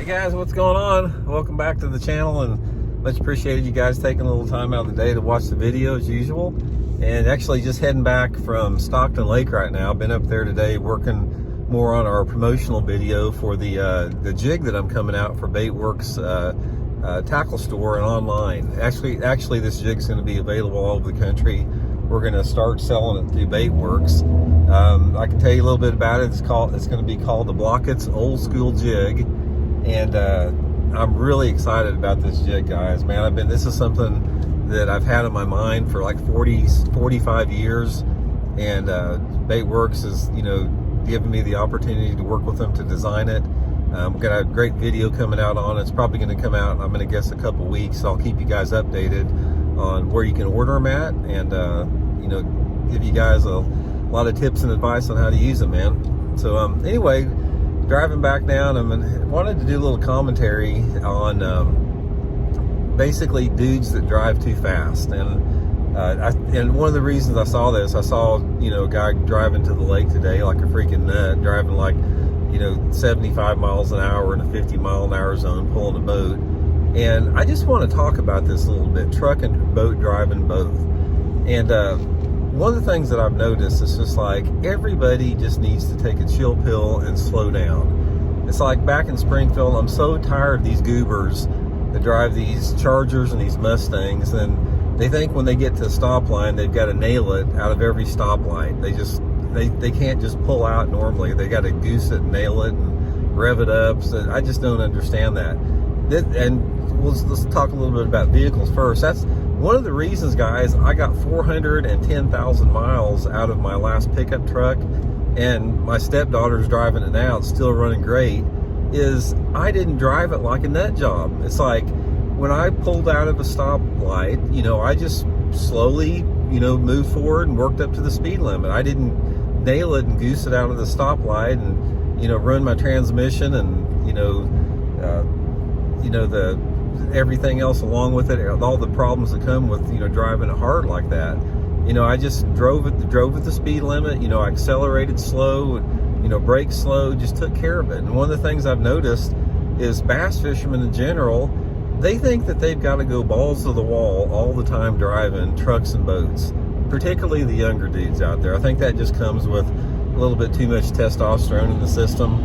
guys, what's going on? Welcome back to the channel, and much appreciated you guys taking a little time out of the day to watch the video as usual. And actually just heading back from Stockton Lake right now. Been up there today working more on our promotional video for the jig that I'm coming out for Baitworks tackle store and online. Actually this jig's going to be available all over the country. We're going to start selling it through Baitworks. I can tell you a little bit about it. It's going to be called the Blockett's Old School Jig. And I'm really excited about this jig, guys. Man, this is something that I've had in my mind for like 45 years. And Baitworks is, giving me the opportunity to work with them to design it. We've got a great video coming out on it. It's probably going to come out, I'm going to guess, a couple weeks. So I'll keep you guys updated on where you can order them at, and give you guys a lot of tips and advice on how to use them, man. So anyway, driving back down, I wanted to do a little commentary on basically dudes that drive too fast. And one of the reasons I saw this, I saw a guy driving to the lake today like a freaking nut, driving like 75 miles an hour in a 50-mile-an-hour zone, pulling a boat. And I just want to talk about this a little bit, truck and boat driving both. And one of the things that I've noticed is just like everybody just needs to take a chill pill and slow down. It's like back in Springfield, I'm so tired of these goobers that drive these Chargers and these Mustangs, and they think when they get to a stoplight, they've got to nail it out of every stoplight. They can't just pull out normally. They got to goose it, nail it, and rev it up. So I just don't understand that. And let's talk a little bit about vehicles first. That's one of the reasons, guys, I got 410,000 miles out of my last pickup truck, and my stepdaughter's driving it now. It's still running great. Is I didn't drive it like a nut job. It's like when I pulled out of a stoplight, I just slowly, moved forward and worked up to the speed limit. I didn't nail it and goose it out of the stoplight and, run my transmission and, the everything else along with it, all the problems that come with, driving it hard like that. I just drove at the speed limit, I accelerated slow, braked slow, just took care of it. And one of the things I've noticed is bass fishermen in general, they think that they've got to go balls to the wall all the time driving trucks and boats, particularly the younger dudes out there. I think that just comes with a little bit too much testosterone in the system,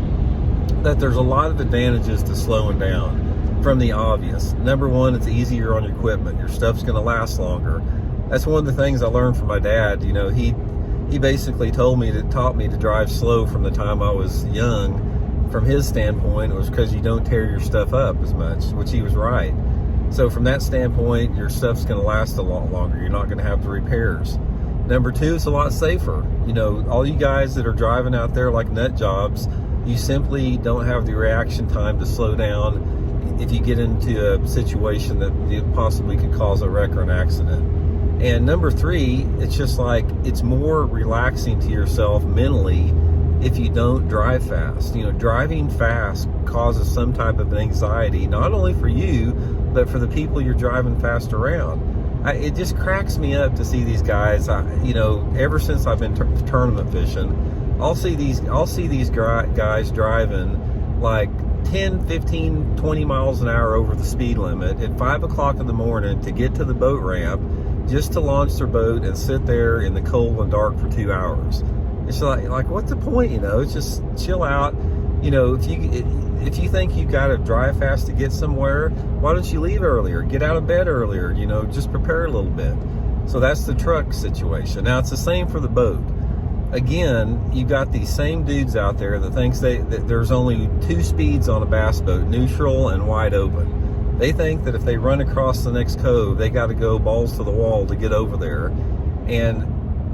that there's a lot of advantages to slowing down. From the obvious, number one, it's easier on your equipment. Your stuff's going to last longer. That's one of the things I learned from my dad. He basically taught me to drive slow from the time I was young. From his standpoint, it was because you don't tear your stuff up as much, which he was right. So from that standpoint, your stuff's going to last a lot longer. You're not going to have the repairs. Number two, it's a lot safer. All you guys that are driving out there like nut jobs, you simply don't have the reaction time to slow down if you get into a situation that possibly could cause a wreck or an accident. And number three, it's just like it's more relaxing to yourself mentally if you don't drive fast. Driving fast causes some type of anxiety, not only for you, but for the people you're driving fast around. It just cracks me up to see these guys. Ever since I've been tournament fishing, I'll see these guys driving like 10, 15, 20 miles an hour over the speed limit at 5 o'clock in the morning to get to the boat ramp just to launch their boat and sit there in the cold and dark for 2 hours. It's like what's the point? It's just chill out. If you think you got to drive fast to get somewhere, why don't you leave earlier? Get out of bed earlier. Just prepare a little bit. So that's the truck situation. Now it's the same for the boat. Again, you got these same dudes out there that thinks that there's only two speeds on a bass boat, neutral and wide open. They think that if they run across the next cove, they got to go balls to the wall to get over there. And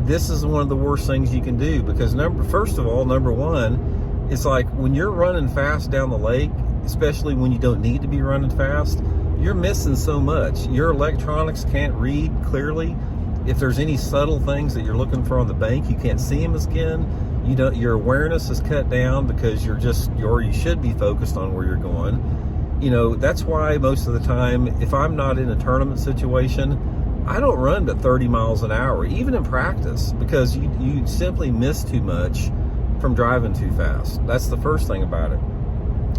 this is one of the worst things you can do, because first of all, number one, it's like when you're running fast down the lake, especially when you don't need to be running fast, you're missing so much. Your electronics can't read clearly. If there's any subtle things that you're looking for on the bank, you can't see them again. Your awareness is cut down because you should be focused on where you're going. That's why most of the time, if I'm not in a tournament situation, I don't run to 30 miles an hour, even in practice, because you simply miss too much from driving too fast. That's the first thing about it.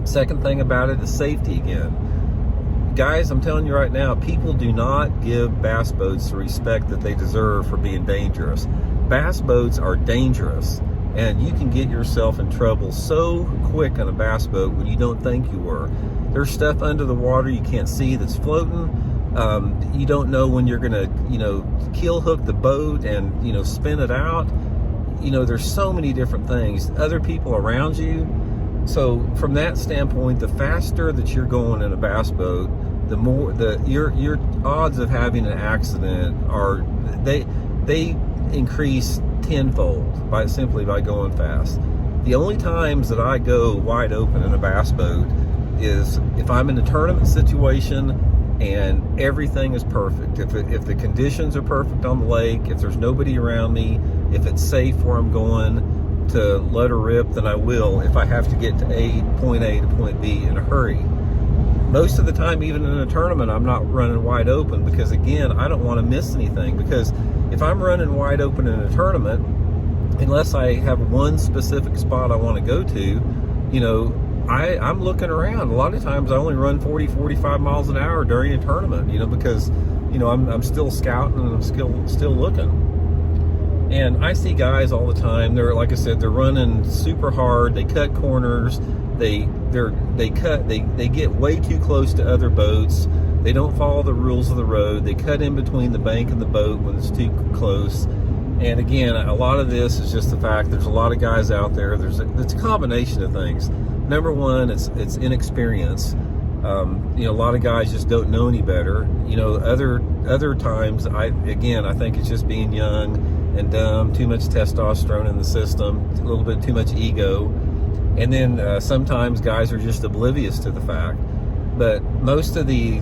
Second thing about it is safety again. Guys, I'm telling you right now, people do not give bass boats the respect that they deserve for being dangerous. Bass boats are dangerous, and you can get yourself in trouble so quick on a bass boat when you don't think you were. There's stuff under the water you can't see that's floating. You don't know when you're gonna, keel hook the boat and, spin it out. There's so many different things. Other people around you. So from that standpoint, the faster that you're going in a bass boat, the more your odds of having an accident are they increase tenfold simply by going fast. The only times that I go wide open in a bass boat is if I'm in a tournament situation and everything is perfect. If the conditions are perfect on the lake, if there's nobody around me, if it's safe where I'm going to let her rip, then I will if I have to get to point A to point B in a hurry. Most of the time, even in a tournament, I'm not running wide open because, again, I don't want to miss anything. Because if I'm running wide open in a tournament, unless I have one specific spot I want to go to, I'm looking around. A lot of times I only run 40, 45 miles an hour during a tournament, because, I'm still scouting and I'm still looking. And I see guys all the time. They're, like I said, they're running super hard. They cut corners. They get way too close to other boats. They don't follow the rules of the road. They cut in between the bank and the boat when it's too close. And again, a lot of this is just the fact there's a lot of guys out there. It's a combination of things. Number one, it's inexperience. A lot of guys just don't know any better. Other times, I think it's just being young and dumb, too much testosterone in the system, a little bit too much ego. And then sometimes guys are just oblivious to the fact. But most of the,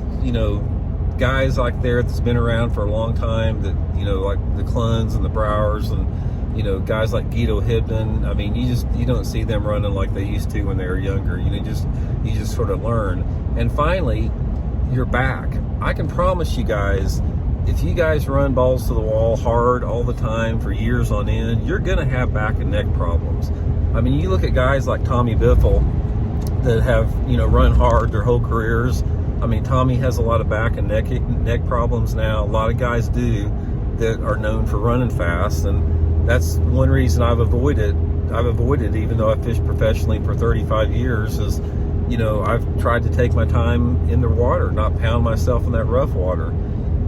guys like that's been around for a long time, that, like the Cluns and the Browers and, guys like Guido Hibden, I mean, you don't see them running like they used to when they were younger. You just sort of learn. And finally, your back. I can promise you guys, if you guys run balls to the wall hard all the time for years on end, you're going to have back and neck problems. I mean, you look at guys like Tommy Biffle that have, run hard their whole careers. I mean, Tommy has a lot of back and neck problems now. A lot of guys do that are known for running fast, and that's one reason I've avoided, even though I fished professionally for 35 years, is, I've tried to take my time in the water, not pound myself in that rough water.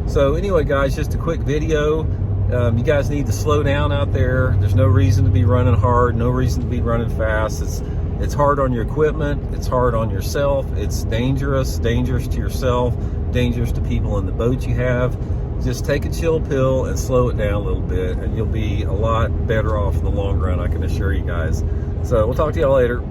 So anyway, guys, just a quick video. You guys need to slow down out there. There's no reason to be running hard, no reason to be running fast. It's hard on your equipment, it's hard on yourself, it's dangerous to yourself, dangerous to people in the boat you have. Just take a chill pill and slow it down a little bit, and you'll be a lot better off in the long run, I can assure you guys. So we'll talk to y'all later.